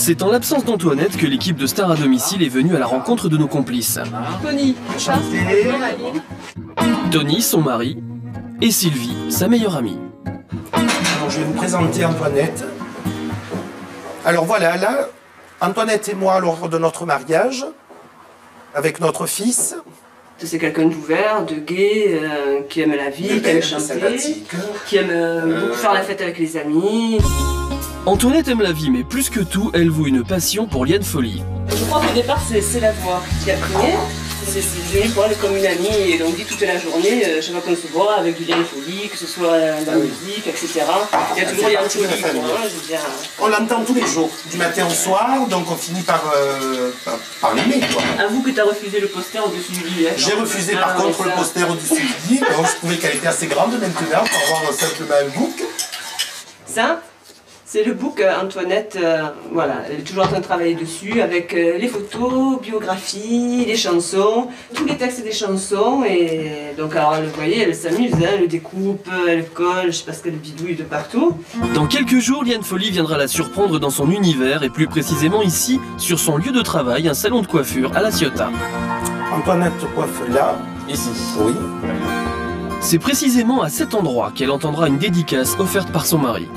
C'est en l'absence d'Antoinette que l'équipe de Stars à domicile est venue à la rencontre de nos complices. Tony, Tony, son mari, et Sylvie, sa meilleure amie. Alors, je vais vous présenter Antoinette. Alors voilà, là, Antoinette et moi, lors de notre mariage, avec notre fils. C'est quelqu'un d'ouvert, de gai, qui aime la vie, qui aime chanter, qui aime beaucoup faire la fête avec les amis. Antoinette aime la vie, mais plus que tout, elle voue une passion pour Liane Folly. Je crois qu'au départ, c'est la voix qui a primé. C'est venu pour elle comme une amie, et donc dit toute la journée, je vais qu'on se voit avec du Liane Folly, que ce soit la musique, etc. Il y a toujours Liane Folly, je veux dire. On l'entend tous les jours, du matin au soir, donc on finit par l'aimer, quoi. Avoue que tu as refusé le poster au-dessus du lit. Hein. J'ai refusé par contre le poster au-dessus du lit, donc je trouvais qu'elle était assez grande maintenant pour avoir simplement un book. Ça, c'est le book Antoinette, voilà, elle est toujours en train de travailler dessus avec les photos, biographies, les chansons, tous les textes des chansons. Et donc, alors, vous voyez, elle s'amuse, hein, elle découpe, elle colle, je sais pas ce qu'elle bidouille de partout. Dans quelques jours, Liane Folly viendra la surprendre dans son univers et plus précisément ici, sur son lieu de travail, un salon de coiffure à La Ciotat. Antoinette coiffe là, ici, oui. C'est précisément à cet endroit qu'elle entendra une dédicace offerte par son mari.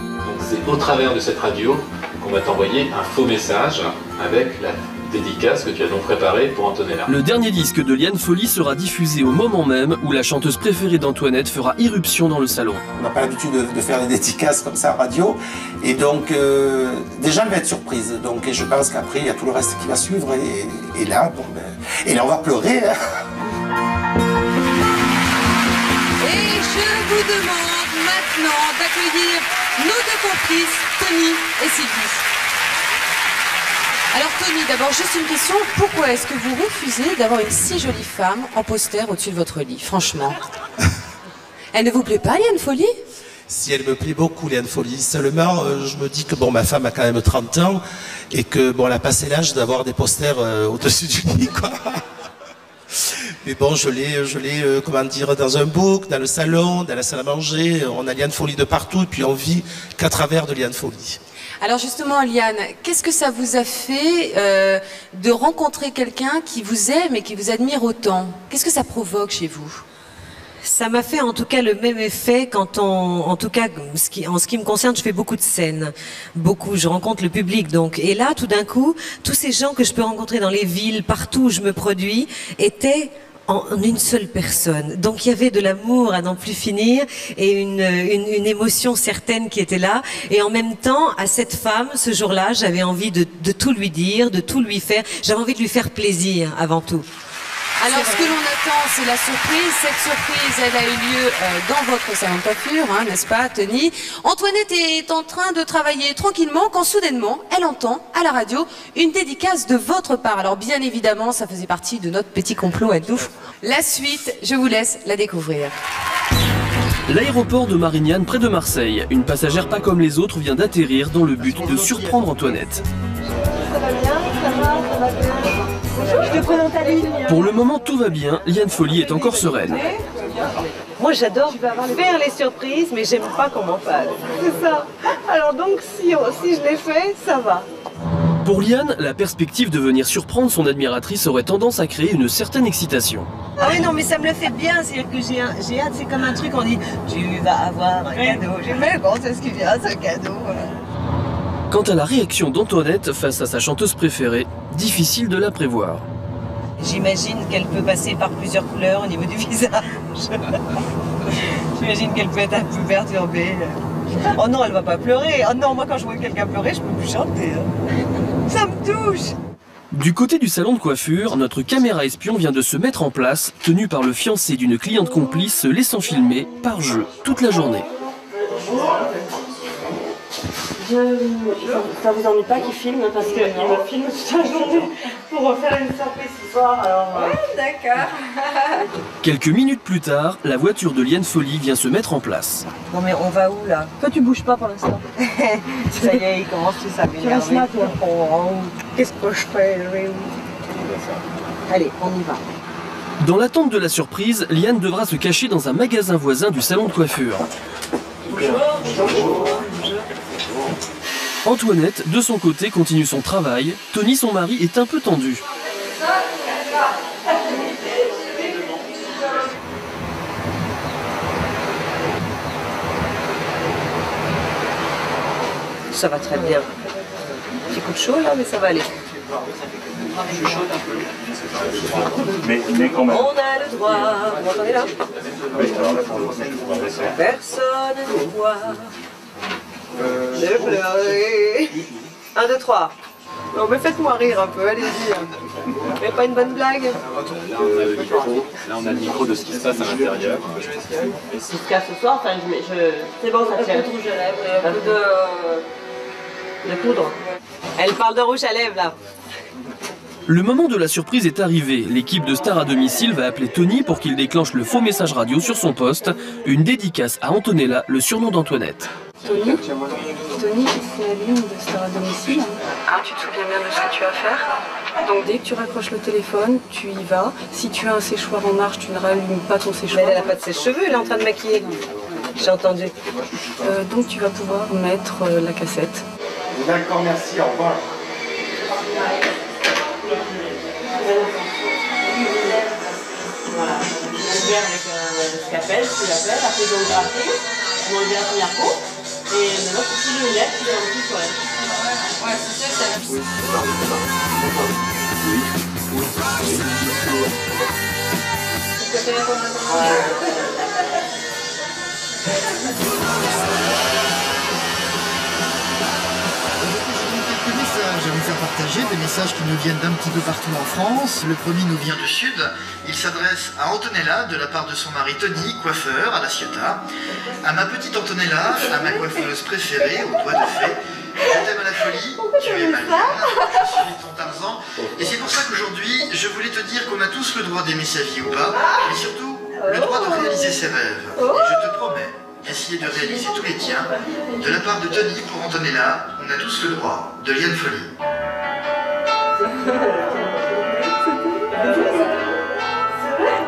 C'est au travers de cette radio qu'on va t'envoyer un faux message avec la dédicace que tu as donc préparée pour Antonella. Le dernier disque de Liane Folly sera diffusé au moment même où la chanteuse préférée d'Antoinette fera irruption dans le salon. On n'a pas l'habitude de faire des dédicaces comme ça à radio. Et donc, déjà, elle va être surprise. Donc, et je pense qu'après, il y a tout le reste qui va suivre. Et là, bon, ben, et là, on va pleurer. Hein. Et je vous demande maintenant d'accueillir nos deux complices, Tony et Sylvie. Alors Tony, d'abord juste une question, pourquoi est-ce que vous refusez d'avoir une si jolie femme en poster au-dessus de votre lit, franchement? Elle ne vous plaît pas, Liane Folly? Si elle me plaît beaucoup, Liane Folly, seulement je me dis que bon, ma femme a quand même 30 ans et que bon, elle a passé l'âge d'avoir des posters au-dessus du lit, quoi. Mais bon, je l'ai, comment dire, dans un book, dans le salon, dans la salle à manger. On a Liane Folly de partout et puis on vit qu'à travers de Liane Folly. Alors justement, Liane, qu'est-ce que ça vous a fait de rencontrer quelqu'un qui vous aime et qui vous admire autant? Qu'est-ce que ça provoque chez vous? Ça m'a fait en tout cas le même effet quand en tout cas, en ce qui me concerne, je fais beaucoup de scènes. Beaucoup, je rencontre le public donc. Et là, tout d'un coup, tous ces gens que je peux rencontrer dans les villes, partout où je me produis, étaient en une seule personne. Donc il y avait de l'amour à n'en plus finir et une émotion certaine qui était là. Et en même temps, à cette femme, ce jour-là, j'avais envie de tout lui dire, de tout lui faire. J'avais envie de lui faire plaisir avant tout. Alors ce que l'on attend, c'est la surprise. Cette surprise, elle a eu lieu dans votre salon de coiffure, hein, n'est-ce pas, Tony? Antoinette est en train de travailler tranquillement quand soudainement, elle entend à la radio une dédicace de votre part. Alors bien évidemment, ça faisait partie de notre petit complot à nous. La suite, je vous laisse la découvrir. L'aéroport de Marignane, près de Marseille. Une passagère pas comme les autres vient d'atterrir dans le but de surprendre Antoinette. Ça va bien? Ça va bien? Je te présente à lui. Pour le moment, tout va bien. Liane Folly est encore sereine. Moi, j'adore faire les surprises, mais j'aime pas qu'on m'en fasse. C'est ça. Alors donc, si je l'ai fait, ça va. Pour Liane, la perspective de venir surprendre son admiratrice aurait tendance à créer une certaine excitation. Ah oui, non, mais ça me le fait bien. C'est-à-dire que j'ai hâte. C'est comme un truc, on dit, tu vas avoir un cadeau. J'ai même quand c'est ce qui vient, ce cadeau. Quant à la réaction d'Antoinette face à sa chanteuse préférée, difficile de la prévoir. J'imagine qu'elle peut passer par plusieurs couleurs au niveau du visage. J'imagine qu'elle peut être un peu perturbée. Oh non, elle va pas pleurer. Oh non, moi quand je vois quelqu'un pleurer, je peux plus chanter. Ça me touche. Du côté du salon de coiffure, notre caméra espion vient de se mettre en place, tenu par le fiancé d'une cliente complice se laissant filmer par jeu toute la journée. Ça vous ennuie pas qu'il filme parce qu'il me filme toute la journée pour faire une surprise ce soir. Alors, d'accord. Quelques minutes plus tard, la voiture de Liane Folly vient se mettre en place. Bon mais on va où là? Toi tu bouges pas pour l'instant. Ça y est, il commence tout à m'énerver. Tu restes là toi. Qu'est-ce que je fais? Allez, on y va. Dans l'attente de la surprise, Liane devra se cacher dans un magasin voisin du salon de coiffure. Antoinette, de son côté, continue son travail. Tony, son mari, est un peu tendu. Ça va très bien. Petit coup de chaud là, mais ça va aller. Mais quand même. On a le droit. Vous m'entendez là? Personne ne voit. De pleurer. 1, 2, 3. Non mais faites-moi rire un peu, allez-y. Mais pas une bonne blague? Là on a le micro de ce qui se passe à l'intérieur. Ce qui se casse ce soir, enfin, c'est bon, ça tient. Un peu de rouge à lèvres, un peu de poudre. Elle parle de rouge à lèvres là. Le moment de la surprise est arrivé. L'équipe de Star à domicile va appeler Tony pour qu'il déclenche le faux message radio sur son poste. Une dédicace à Antonella, le surnom d'Antoinette. Tony, c'est Aline de Star à domicile. Ah, tu te souviens bien de ce que tu vas faire? Donc dès que tu raccroches le téléphone, tu y vas. Si tu as un séchoir en marche, tu ne rallumes pas ton séchoir. Mais elle n'a pas de sèche-cheveux, elle est en train de maquiller. J'ai entendu. Donc tu vas pouvoir mettre la cassette. D'accord, merci, au revoir. Voilà. On vient avec le scalpel, tu l'appelles, après ils ont gratté, on enlève la première peau, et maintenant c'est le lait qui est en dessous sur elle. Ouais, c'est ça, à vous faire partager des messages qui nous viennent d'un petit peu partout en France. Le premier nous vient du sud. Il s'adresse à Antonella de la part de son mari Tony, coiffeur à La Ciotat. À ma petite Antonella, à ma coiffeuse préférée, aux doigts de fée. Je t'aime à la folie, tu es ma liane, je suis ton Tarzan. Et c'est pour ça qu'aujourd'hui, je voulais te dire qu'on a tous le droit d'aimer sa vie ou pas, mais surtout le droit de réaliser ses rêves. Et je te promets d'essayer de réaliser tous les tiens. De la part de Tony pour Antonella, on a tous le droit de Liane Folie.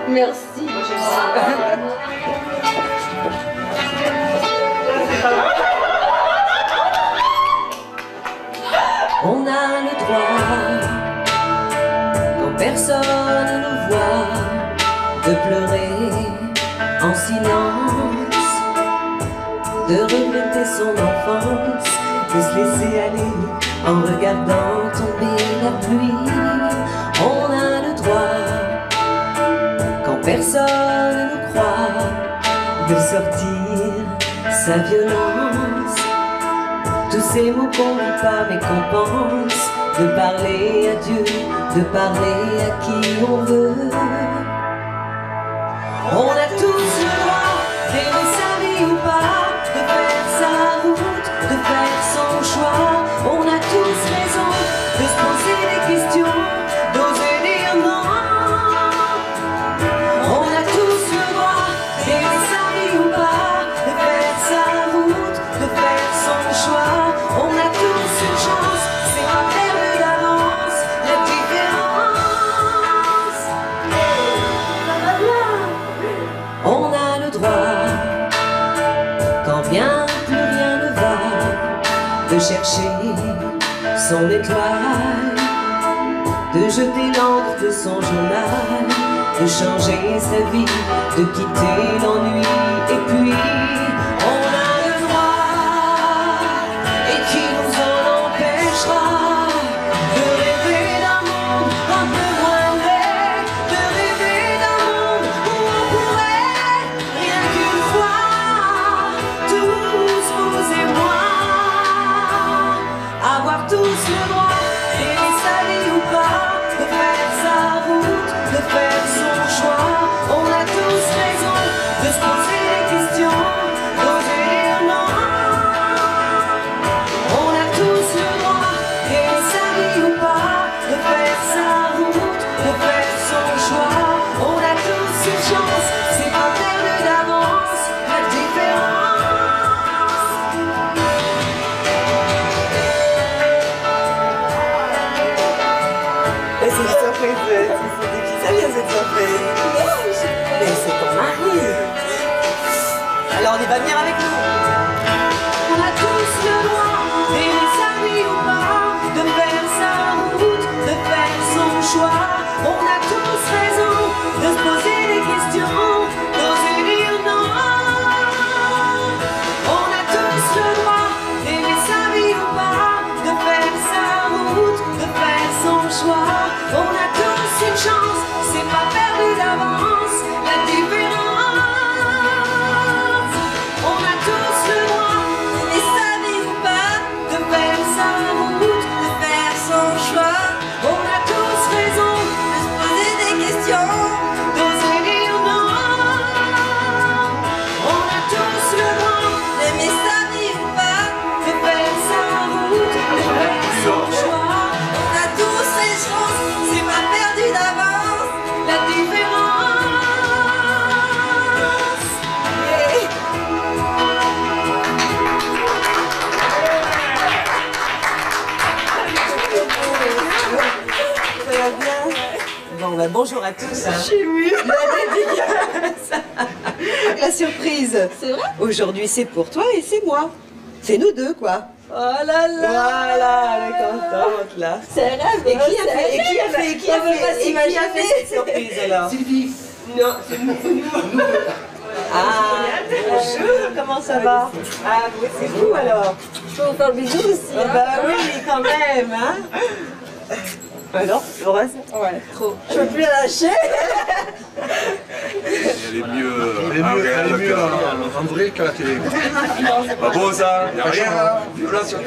Merci. On a le droit, quand personne ne nous voit, de pleurer en silence, de regretter son enfance, de se laisser aller en regardant tomber la pluie. On a le droit, quand personne ne nous croit, de sortir sa violence. Tous ces mots qu'on ne dit pas mais qu'on pense, de parler à Dieu, de parler à qui on veut. On a tous le droit d'aimer sa vie ou pas, de faire sa route, de faire son choix. On a tous raison de se poser des questions, d'oser dire non. On a tous le droit d'aimer sa vie ou pas, de faire sa route, de faire son choix. On a tous une chance, c'est pas perdu d'avance, la différence. On a le droit, quand bien plus rien ne va, de chercher son étoile, de jeter l'encre de son journal, de changer sa vie, de quitter l'ennui, et puis on a le droit, et qui nous en empêchera, de rêver d'un monde un peu moins vrai, de rêver d'un monde où on pourrait, rien qu'une fois, tous vous et moi, avoir tous le droit d'aimer sa vie ou pas, de faire sa route, de faire son choix. On a tous raison de se poser des questions, d'oser dire non. On a tous le droit d'aimer sa vie ou pas, de faire sa route, de faire son choix. On a tous une chance, c'est pas perdu d'avance, la différence. Et c'est une surprise, c'est qui ça vient cette surprise? Mais c'est ton mari. Alors on y va venir avec nous. On a tous le droit d'aimer sa On a tous les chances, c'est pas perdu d'avance, la différence. Ça va bien? Bon, bah, bonjour à tous. Hein. Je suis émue. La dédicace. La surprise. C'est vrai? Aujourd'hui, c'est pour toi et c'est moi. C'est nous deux, quoi. Oh là là! Voilà, elle est contente là. C'est un rêve. Et qui a fait cette surprise alors? Sylvie. Non, c'est nous. Ah, bonjour, comment ça va? Ah, oui, c'est vous alors. Je peux vous faire le bisou aussi. Ah, bah oui, quand même, hein. Alors, heureuse? Ouais, trop. Je peux plus la lâcher. Elle est mieux en vrai qu'à la télé. Pas beau ça, y'a rien là. Violation.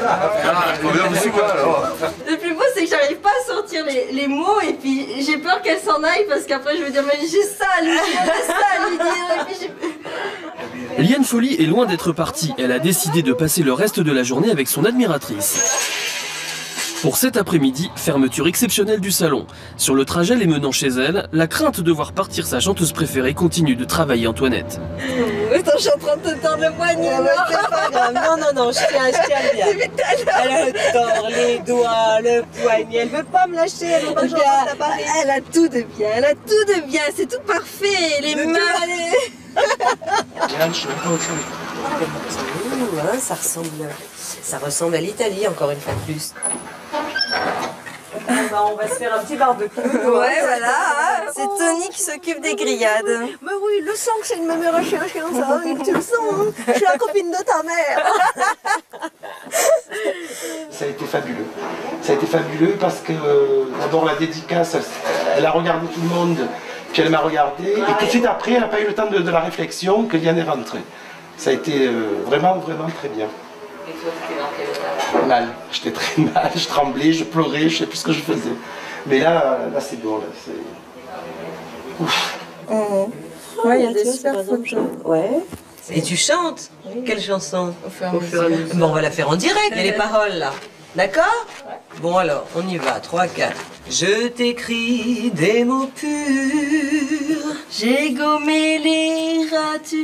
Le plus beau, c'est que j'arrive pas à sortir les mots et puis j'ai peur qu'elle s'en aille parce qu'après je vais dire mais j'ai ça à lui dire, j'ai ça à lui dire et puis Liane Folly est loin d'être partie. Elle a décidé de passer le reste de la journée avec son admiratrice. Pour cet après-midi, fermeture exceptionnelle du salon. Sur le trajet les menant chez elle, la crainte de voir partir sa chanteuse préférée continue de travailler Antoinette. Attends, je suis en train de te tendre le poignet. C'est pas grave. Non, je tiens bien. Elle tord les doigts, le poignet. Elle veut pas me lâcher. Elle veut pas que je repasse à Paris. Elle a tout de bien. C'est tout parfait. Les mains. Ça ressemble à l'Italie, encore une fois de plus. On va se faire un petit barbecue. Ouais, voilà. C'est Tony qui s'occupe des grillades. Mais oui, le sens que c'est une mémère à chien, ça. Tu le sens, hein. Je suis la copine de ta mère. Ça a été fabuleux. Ça a été fabuleux parce que d'abord la dédicace, elle a regardé tout le monde, puis elle m'a regardé, et tout de suite après, elle n'a pas eu le temps de la réflexion que Liane est rentrée. Ça a été vraiment très bien. Et toi, t'étais dans quel état? Mal. J'étais très mal, je tremblais, je pleurais, je sais plus ce que je faisais. Mais là c'est bon, là, c'est... Ouf. Ouais, il y a des super photos. Ouais. Et tu chantes? Oui. Quelle chanson? Au fur et à mesure. Bon, on va la faire en direct, il y a les paroles là. D'accord? Ouais. Bon alors, on y va, 3, 4. Je t'écris des mots purs, j'ai gommé les ratures.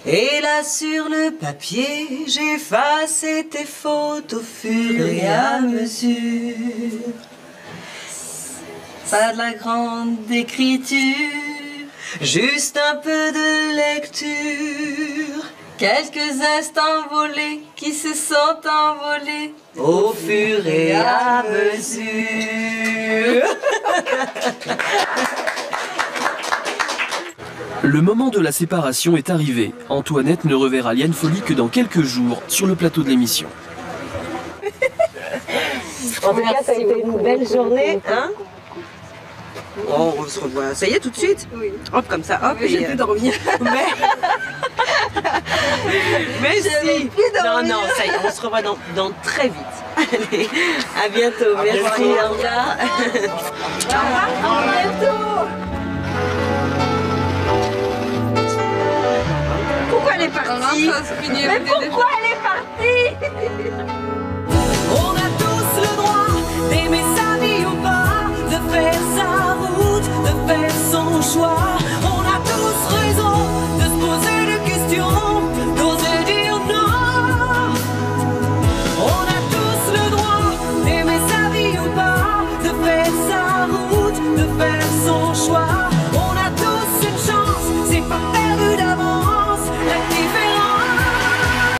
Et là sur le papier, j'efface tes fautes au fur et à mesure. Pas de la grande écriture, juste un peu de lecture. Quelques instants volés qui se sont envolés au fur et à mesure. Le moment de la séparation est arrivé. Antoinette ne reverra Liane Folly que dans quelques jours sur le plateau de l'émission. En tout cas, ça a été une belle journée, hein? Oh, on se revoit. Ça y est, tout de suite? Oui. Hop, comme ça, hop. J'ai plus dormi. Mais si. Non, ça y est, on se revoit dans très vite. Allez, à bientôt. Merci, au revoir. À bientôt. Pourquoi elle est partie? Mais pourquoi elle est